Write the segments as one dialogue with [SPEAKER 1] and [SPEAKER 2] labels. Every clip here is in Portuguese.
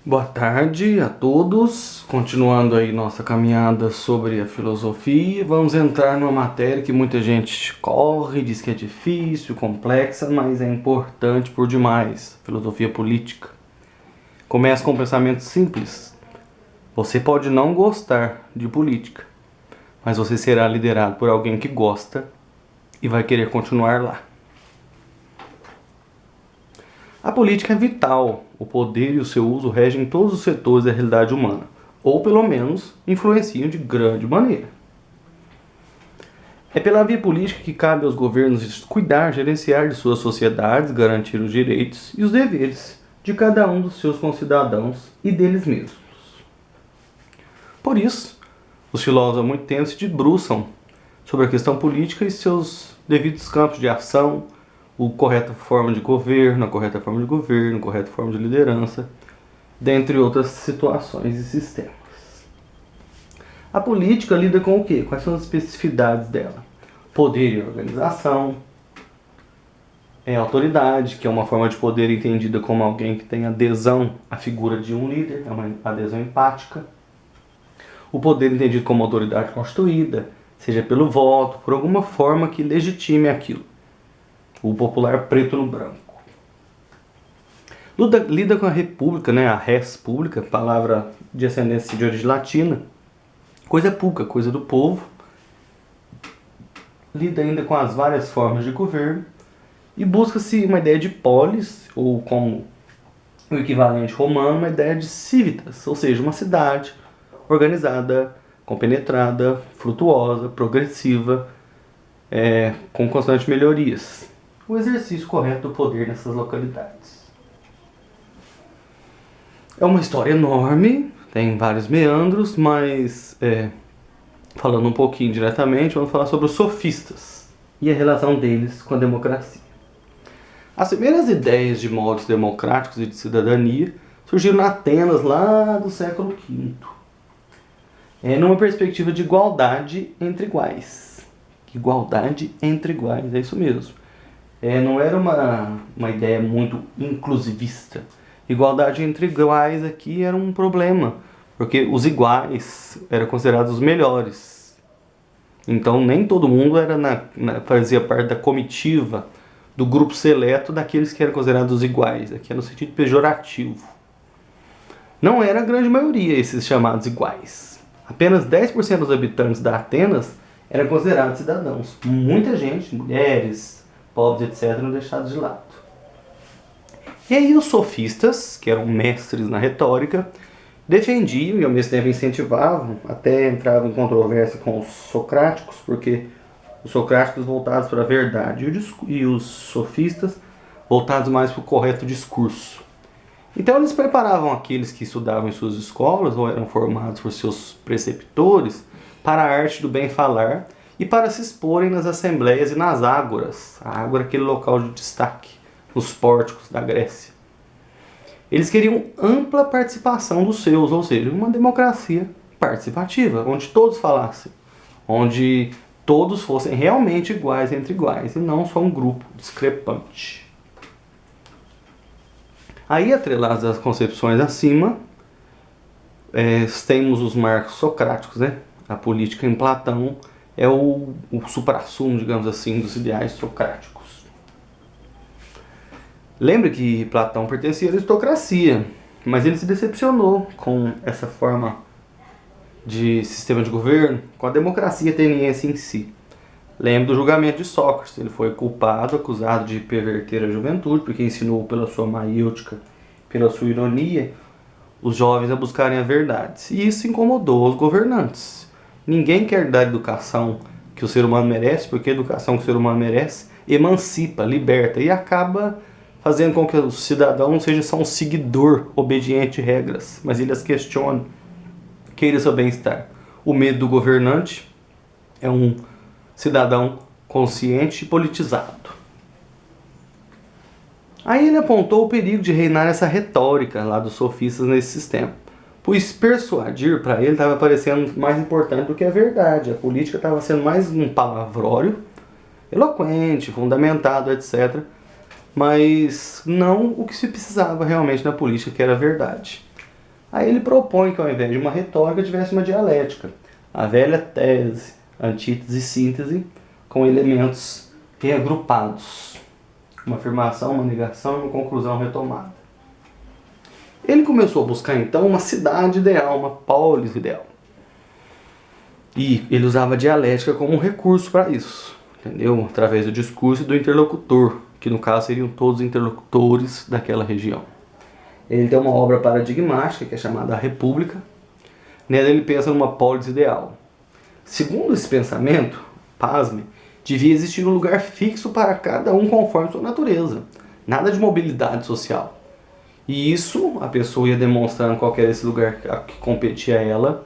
[SPEAKER 1] Boa tarde a todos. Continuando aí nossa caminhada sobre a filosofia, vamos entrar numa matéria que muita gente corre, diz que é difícil, complexa, mas é importante por demais. Filosofia política. Começa com um pensamento simples. Você pode não gostar de política, mas você será liderado por alguém que gosta e vai querer continuar lá. A política é vital. O poder e o seu uso regem todos os setores da realidade humana, ou pelo menos influenciam de grande maneira. É pela via política que cabe aos governos cuidar, gerenciar de suas sociedades, garantir os direitos e os deveres de cada um dos seus concidadãos e deles mesmos. Por isso, os filósofos há muito tempo se debruçam sobre a questão política e seus devidos campos de ação, a correta forma de governo, correta forma de liderança, dentre outras situações e sistemas. A política lida com o quê? Quais são as especificidades dela? Poder e organização, autoridade, que é uma forma de poder entendida como alguém que tem adesão à figura de um líder, é uma adesão empática. O poder entendido como autoridade constituída, seja pelo voto, por alguma forma que legitime aquilo. O popular preto no branco. Lida com a república, a res pública, palavra de ascendência de origem latina. Coisa pública, coisa do povo. Lida ainda com as várias formas de governo. E busca-se uma ideia de polis, ou como o equivalente romano, uma ideia de civitas, ou seja, uma cidade organizada, compenetrada, frutuosa, progressiva, com constantes melhorias. O exercício correto do poder nessas localidades. É uma história enorme, tem vários meandros, mas falando um pouquinho diretamente, vamos falar sobre os sofistas e a relação deles com a democracia. As primeiras ideias de modos democráticos e de cidadania surgiram em Atenas lá do século V, numa perspectiva de igualdade entre iguais. Igualdade entre iguais, é isso mesmo. Não era uma ideia muito inclusivista. Igualdade entre iguais aqui era um problema, porque os iguais eram considerados os melhores. Então nem todo mundo fazia parte da comitiva, do grupo seleto daqueles que eram considerados os iguais. Aqui é no sentido pejorativo. Não era a grande maioria esses chamados iguais. Apenas 10% dos habitantes da Atenas eram considerados cidadãos. Muita gente, mulheres, pobres, etc., eram deixados de lado. E aí os sofistas, que eram mestres na retórica, defendiam e ao mesmo tempo incentivavam, até entravam em controvérsia com os socráticos, porque os socráticos voltados para a verdade e os sofistas voltados mais para o correto discurso. Então eles preparavam aqueles que estudavam em suas escolas ou eram formados por seus preceptores para a arte do bem falar e para se exporem nas assembleias e nas ágoras. A ágora é aquele local de destaque, nos pórticos da Grécia. Eles queriam ampla participação dos seus, ou seja, uma democracia participativa, onde todos falassem, onde todos fossem realmente iguais entre iguais, e não só um grupo discrepante. Aí, atrelados às concepções acima, temos os marcos socráticos, A política em Platão é o suprassumo, digamos assim, dos ideais socráticos. Lembra que Platão pertencia à aristocracia, mas ele se decepcionou com essa forma de sistema de governo, com a democracia ateniense em si. Lembra do julgamento de Sócrates. Ele foi culpado, acusado de perverter a juventude, porque ensinou pela sua maêutica, pela sua ironia, os jovens a buscarem a verdade. E isso incomodou os governantes. Ninguém quer dar a educação que o ser humano merece, porque a educação que o ser humano merece emancipa, liberta e acaba fazendo com que o cidadão não seja só um seguidor obediente de regras, mas ele as questione, queira seu bem-estar. O medo do governante é um cidadão consciente e politizado. Aí ele apontou o perigo de reinar essa retórica lá dos sofistas nesse sistema, pois persuadir para ele estava parecendo mais importante do que a verdade. A política estava sendo mais um palavrório, eloquente, fundamentado, etc., mas não o que se precisava realmente na política, que era a verdade. Aí ele propõe que ao invés de uma retórica tivesse uma dialética, a velha tese, antítese e síntese, com elementos reagrupados, uma afirmação, uma negação e uma conclusão retomada. Ele começou a buscar então uma cidade ideal, uma polis ideal. E ele usava a dialética como um recurso para isso, entendeu? Através do discurso e do interlocutor, que no caso seriam todos os interlocutores daquela região. Ele tem uma obra paradigmática que é chamada A República. Nela ele pensa numa polis ideal. Segundo esse pensamento, pasme, devia existir um lugar fixo para cada um conforme sua natureza. Nada de mobilidade social. E isso a pessoa ia demonstrando qual era esse lugar que competia a ela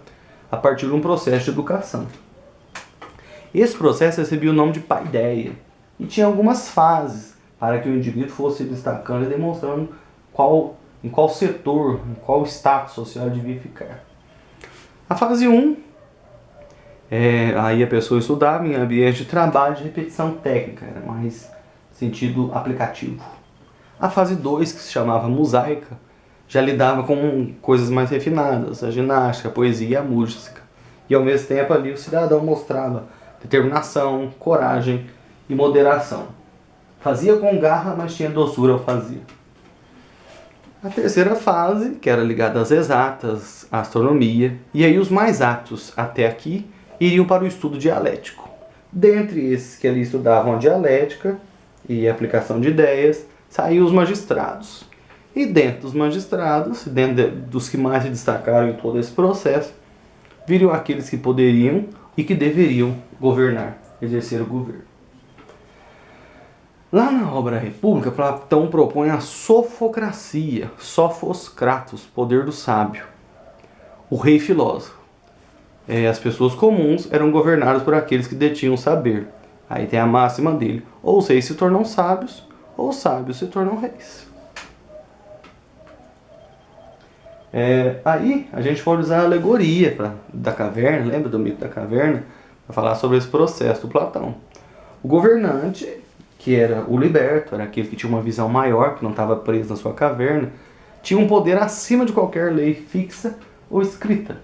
[SPEAKER 1] a partir de um processo de educação. Esse processo recebia o nome de paideia e tinha algumas fases para que o indivíduo fosse destacando e demonstrando em qual setor, em qual status social devia ficar. A fase 1, aí a pessoa estudava em ambiente de trabalho de repetição técnica, era mais sentido aplicativo. A fase 2, que se chamava mosaica, já lidava com coisas mais refinadas, a ginástica, a poesia e a música. E ao mesmo tempo ali o cidadão mostrava determinação, coragem e moderação. Fazia com garra, mas tinha doçura ao fazer. A terceira fase, que era ligada às exatas, à astronomia, e aí os mais aptos até aqui iriam para o estudo dialético. Dentre esses que ali estudavam a dialética e a aplicação de ideias, saíam os magistrados. E dentro dos magistrados, dentro dos que mais se destacaram em todo esse processo, viriam aqueles que poderiam e que deveriam governar, exercer o governo. Lá na obra República, Platão propõe a sofocracia, Sophos Kratos, poder do sábio, o rei filósofo. As pessoas comuns eram governadas por aqueles que detinham o saber. Aí tem a máxima dele, ou os reis se tornam sábios, ou os sábios se tornam reis. Aí a gente pode usar a alegoria da caverna, lembra do mito da caverna? Para falar sobre esse processo do Platão. O governante, que era o liberto, era aquele que tinha uma visão maior, que não estava preso na sua caverna, tinha um poder acima de qualquer lei fixa ou escrita.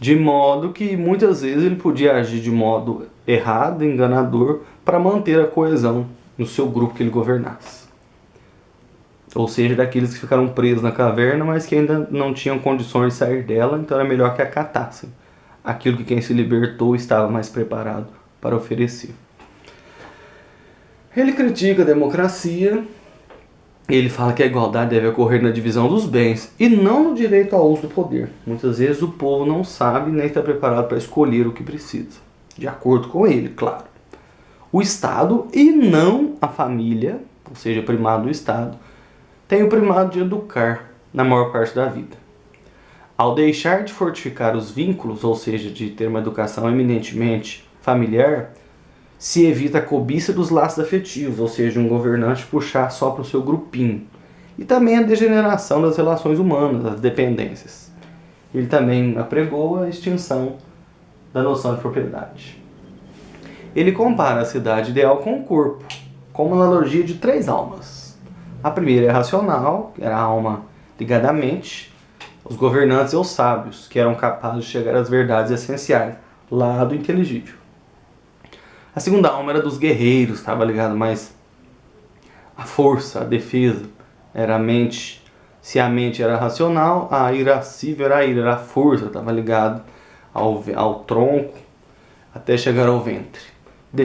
[SPEAKER 1] De modo que muitas vezes ele podia agir de modo errado, enganador, para manter a coesão no seu grupo que ele governasse. Ou seja, daqueles que ficaram presos na caverna, mas que ainda não tinham condições de sair dela, então era melhor que acatassem aquilo que quem se libertou estava mais preparado para oferecer. Ele critica a democracia, ele fala que a igualdade deve ocorrer na divisão dos bens e não no direito ao uso do poder. Muitas vezes o povo não sabe nem está preparado para escolher o que precisa, de acordo com ele, claro. O Estado e não a família, ou seja, o primado do Estado, tem o primado de educar na maior parte da vida. Ao deixar de fortificar os vínculos, ou seja, de ter uma educação eminentemente familiar, se evita a cobiça dos laços afetivos, ou seja, um governante puxar só para o seu grupinho. E também a degeneração das relações humanas, as dependências. Ele também apregou a extinção da noção de propriedade. Ele compara a cidade ideal com o corpo, com uma analogia de 3 almas. A primeira é racional, que era a alma ligada à mente, os governantes e os sábios, que eram capazes de chegar às verdades essenciais, lá do inteligível. A segunda alma era dos guerreiros, estava ligado mais à força, à defesa, era a mente. Se a mente era racional, a irascível era a ira, era a força, estava ligado ao tronco, até chegar ao ventre.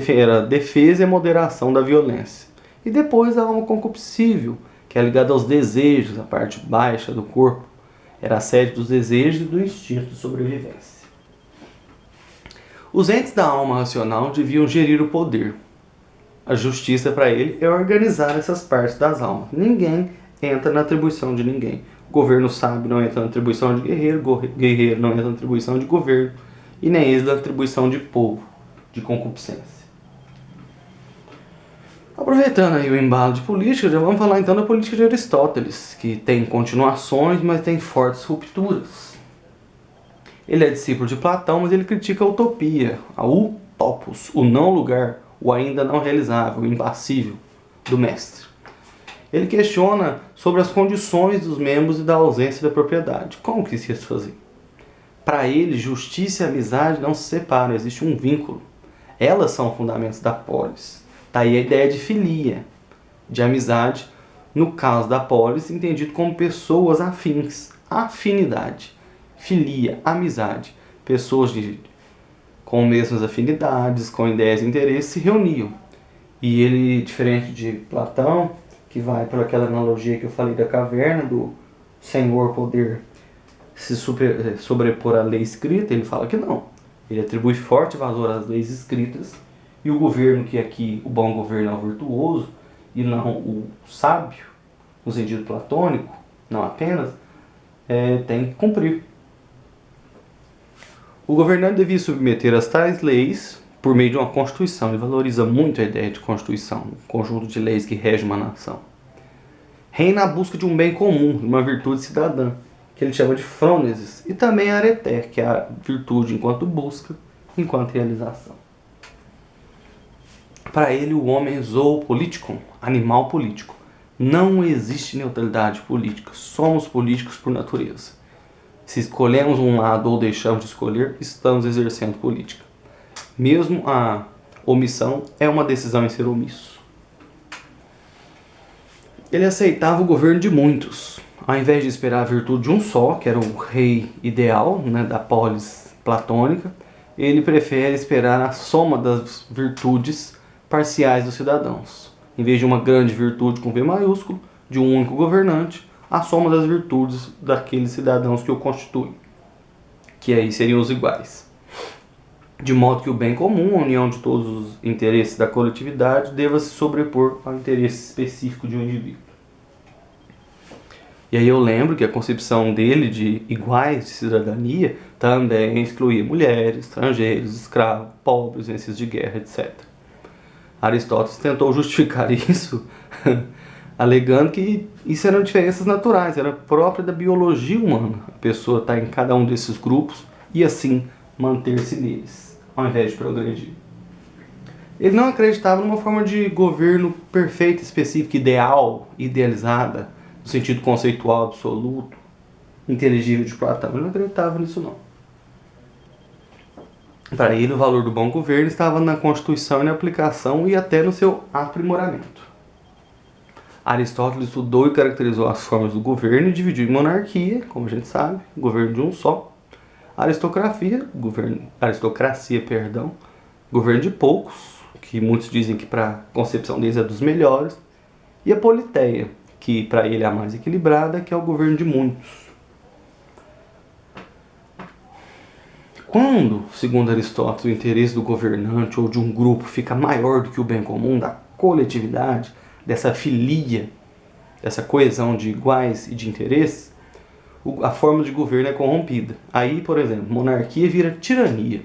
[SPEAKER 1] Era a defesa e a moderação da violência. E depois a alma concupiscível, que é ligada aos desejos, a parte baixa do corpo. Era a sede dos desejos e do instinto de sobrevivência. Os entes da alma racional deviam gerir o poder. A justiça para ele é organizar essas partes das almas. Ninguém entra na atribuição de ninguém. O governo sábio não entra na atribuição de guerreiro, guerreiro não entra na atribuição de governo, e nem eles na atribuição de povo, de concupiscência. Aproveitando aí o embalo de política, já vamos falar então da política de Aristóteles, que tem continuações, mas tem fortes rupturas. Ele é discípulo de Platão, mas ele critica a utopia, a utopos, o não lugar, o ainda não realizável, o impassível do mestre. Ele questiona sobre as condições dos membros e da ausência da propriedade. Como que isso ia se fazer? Para ele, justiça e amizade não se separam, existe um vínculo. Elas são fundamentos da polis. Daí a ideia de filia, de amizade, no caso da polis, entendido como pessoas afins, afinidade, filia, amizade, pessoas com mesmas afinidades, com ideias e interesses se reuniam. E ele, diferente de Platão, que vai por aquela analogia que eu falei da caverna, do senhor poder se sobrepor à lei escrita, ele fala que não. Ele atribui forte valor às leis escritas, e o governo, que aqui o bom governo é o virtuoso e não o sábio, no sentido platônico, não apenas, tem que cumprir. O governante devia submeter as tais leis por meio de uma Constituição. Ele valoriza muito a ideia de Constituição, um conjunto de leis que rege uma nação. Reina a busca de um bem comum, de uma virtude cidadã, que ele chama de frônesis, e também a areté, que é a virtude enquanto busca, enquanto realização. Para ele, o homem é zoopolítico, animal político. Não existe neutralidade política, somos políticos por natureza. Se escolhemos um lado ou deixamos de escolher, estamos exercendo política. Mesmo a omissão é uma decisão em ser omisso. Ele aceitava o governo de muitos, ao invés de esperar a virtude de um só, que era o rei ideal, né, da polis platônica. Ele prefere esperar a soma das virtudes parciais dos cidadãos. Em vez de uma grande virtude com V maiúsculo, de um único governante, a soma das virtudes daqueles cidadãos que o constituem, que aí seriam os iguais. De modo que o bem comum, a união de todos os interesses da coletividade, deva se sobrepor ao interesse específico de um indivíduo. E aí eu lembro que a concepção dele de iguais de cidadania também excluía mulheres, estrangeiros, escravos, pobres, vencidos de guerra, etc. Aristóteles tentou justificar isso alegando que isso eram diferenças naturais, era própria da biologia humana. A pessoa está em cada um desses grupos e assim manter-se neles, ao invés de progredir. Ele não acreditava numa forma de governo perfeita, específica, ideal, idealizada, no sentido conceitual absoluto, inteligível de Platão. Ele não acreditava nisso não. Para ele, o valor do bom governo estava na Constituição e na aplicação e até no seu aprimoramento. Aristóteles estudou e caracterizou as formas do governo e dividiu em monarquia, como a gente sabe, governo de um só, aristocracia, governo de poucos, que muitos dizem que para a concepção deles é dos melhores, e a politeia, que para ele é a mais equilibrada, que é o governo de muitos. Quando, segundo Aristóteles, o interesse do governante ou de um grupo fica maior do que o bem comum, da coletividade, dessa filia, dessa coesão de iguais e de interesses, a forma de governo é corrompida. Aí, por exemplo, monarquia vira tirania,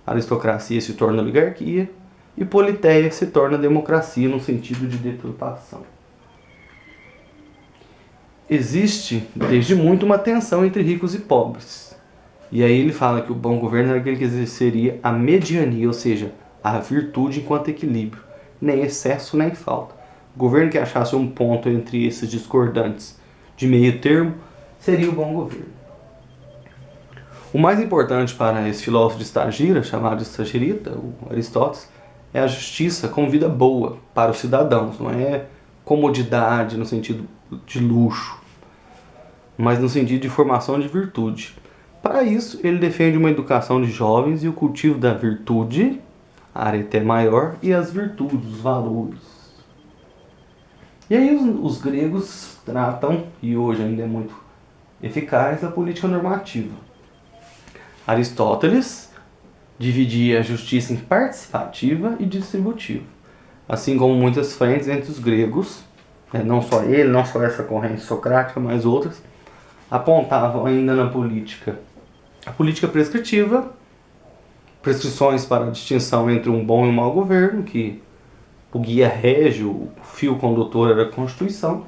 [SPEAKER 1] aristocracia se torna oligarquia e politeia se torna democracia no sentido de deturpação. Existe, desde muito, uma tensão entre ricos e pobres. E aí ele fala que o bom governo era aquele que exerceria a mediania, ou seja, a virtude enquanto equilíbrio, nem excesso nem falta. O governo que achasse um ponto entre esses discordantes de meio termo seria o bom governo. O mais importante para esse filósofo de Estagira, chamado de Estagirita, o Aristóteles, é a justiça como vida boa para os cidadãos. Não é comodidade no sentido de luxo, mas no sentido de formação de virtude. Para isso, ele defende uma educação de jovens e o cultivo da virtude, a areté maior, e as virtudes, os valores. E aí os gregos tratam, e hoje ainda é muito eficaz, a política normativa. Aristóteles dividia a justiça em participativa e distributiva, assim como muitas frentes entre os gregos, não só ele, não só essa corrente socrática, mas outras, apontavam ainda na política a política prescritiva, prescrições para a distinção entre um bom e um mau governo, que o guia régio, o fio condutor era a Constituição.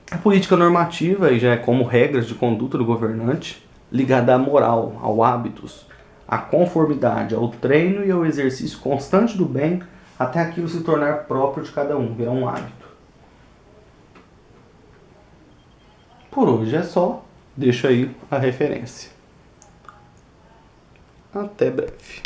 [SPEAKER 1] A política normativa aí já é como regras de conduta do governante, ligada à moral, ao hábitos, à conformidade, ao treino e ao exercício constante do bem, até aquilo se tornar próprio de cada um, virar um hábito. Por hoje é só. Deixo aí a referência. Até breve.